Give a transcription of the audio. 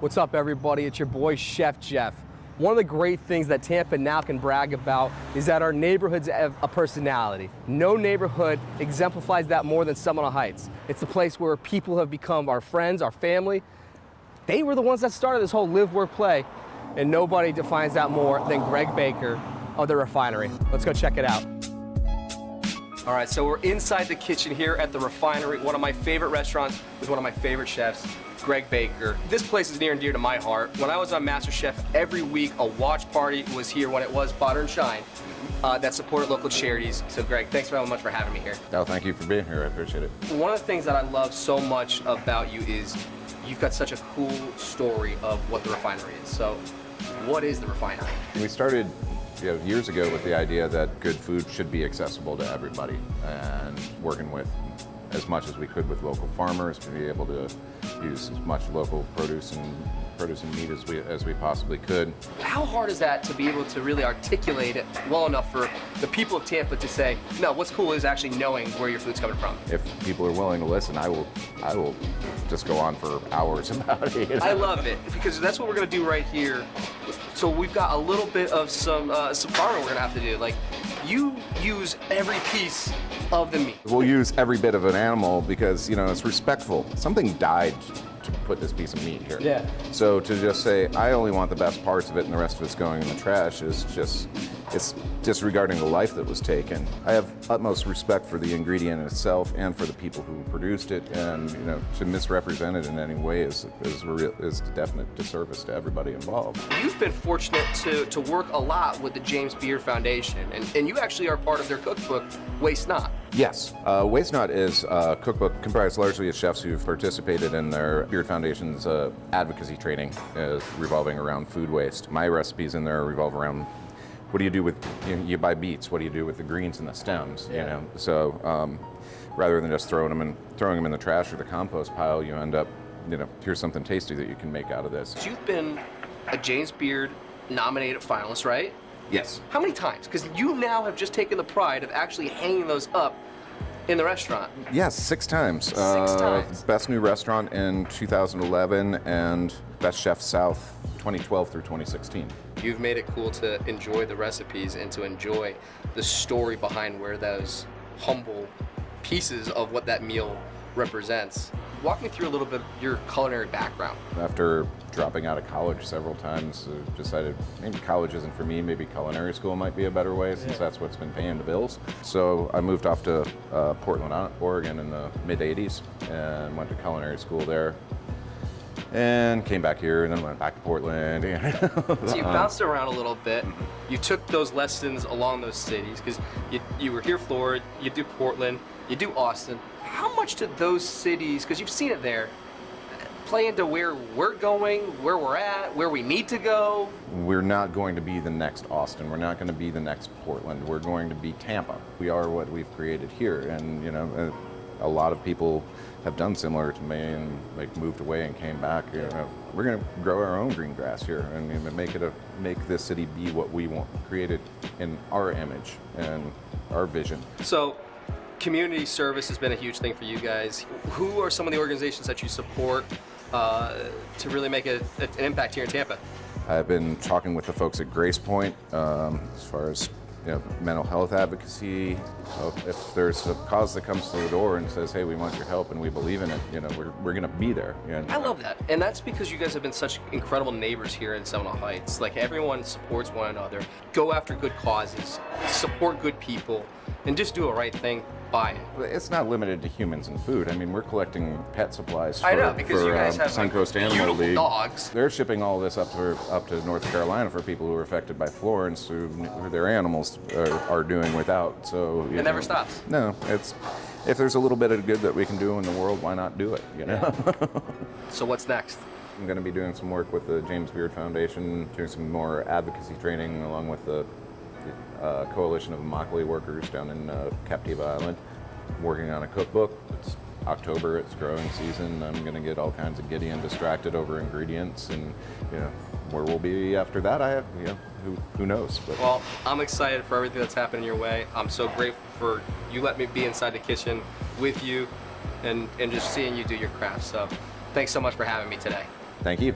What's up, everybody? It's your boy, Chef Jeff. One of the great things that Tampa now can brag about is that our neighborhoods have a personality. No neighborhood exemplifies that more than Seminole Heights. It's the place where people have become our friends, our family. They were the ones that started this whole live, work, play, and nobody defines that more than Greg Baker of the Refinery. Let's go check it out. All right, so we're inside the kitchen here at the Refinery, one of my favorite restaurants with one of my favorite chefs, Greg Baker. This place is near and dear to my heart. When I was on MasterChef, every week a watch party was here when it was Butter and Shine that supported local charities. So Greg, thanks very much for having me here. Oh, thank you for being here. I appreciate it. One of the things that I love so much about you is you've got such a cool story of what the Refinery is. So what is the Refinery? We started years ago with the idea that good food should be accessible to everybody, and working with as much as we could with local farmers to be able to use as much local produce and meat as we possibly could. How hard is that to be able to really articulate it well enough for the people of Tampa to say, no, what's cool is actually knowing where your food's coming from? If people are willing to listen, I will just go on for hours about it. I love it, because that's what we're gonna do right here. So we've got a little bit of some farming we're gonna have to do. Like, you use every piece of the meat. We'll use every bit of an animal because, it's respectful. Something died to put this piece of meat here. Yeah. So to just say, I only want the best parts of it and the rest of it's going in the trash it's disregarding the life that was taken. I have utmost respect for the ingredient itself and for the people who produced it, and to misrepresent it in any way is a definite disservice to everybody involved. You've been fortunate to work a lot with the James Beard Foundation, and you actually are part of their cookbook, Waste Not. Yes, Waste Not is a cookbook comprised largely of chefs who've participated in their Beard Foundation's advocacy training, revolving around food waste. My recipes in there revolve around what do you do with, you buy beets, what do you do with the greens and the stems, So rather than just throwing them in the trash or the compost pile, you end up, here's something tasty that you can make out of this. You've been a James Beard nominated finalist, right? Yes. How many times? Because you now have just taken the pride of actually hanging those up in the restaurant. Yes, 6 times. 6 times. Best New Restaurant in 2011 and Best Chef South 2012 through 2016. You've made it cool to enjoy the recipes and to enjoy the story behind where those humble pieces of what that meal represents. Walk me through a little bit of your culinary background. After dropping out of college several times, I decided maybe college isn't for me, maybe culinary school might be a better way since that's what's been paying the bills. So I moved off to Portland, Oregon in the mid-'80s and went to culinary school there. And came back here and then went back to Portland. So you bounced around a little bit. You took those lessons along those cities, because you were here, Florida, you do Portland, you do Austin. How much did those cities, because you've seen it there, play into where we're going, where we're at, where we need to go? We're not going to be the next Austin. We're not going to be the next Portland. We're going to be Tampa. We are what we've created here. And, a lot of people have done similar to me and moved away and came back. We're going to grow our own green grass here and make this city be what we want, created in our image and our vision. So community service has been a huge thing for you guys. Who are some of the organizations that you support to really make an impact here in Tampa? I've been talking with the folks at Grace Point as far as mental health advocacy. If there's a cause that comes to the door and says, hey, we want your help and we believe in it, we're going to be there. I love that. And that's because you guys have been such incredible neighbors here in Seminole Heights. Like, everyone supports one another. Go after good causes, support good people, and just do a right thing by it. It's not limited to humans and food. I mean, we're collecting pet supplies for, I know, because you guys have Suncoast Animal beautiful League. Dogs. They're shipping all this up to North Carolina for people who are affected by Florence, who their animals are doing without. So it never stops. No, if there's a little bit of good that we can do in the world, why not do it? So what's next? I'm going to be doing some work with the James Beard Foundation, doing some more advocacy training along with the Coalition of Immokalee Workers down in Captiva Island, working on a cookbook. It's October, it's growing season. I'm going to get all kinds of giddy and distracted over ingredients, and where we'll be after that, who knows. But. Well, I'm excited for everything that's happening your way. I'm so grateful for you letting me be inside the kitchen with you and just seeing you do your craft. So thanks so much for having me today. Thank you.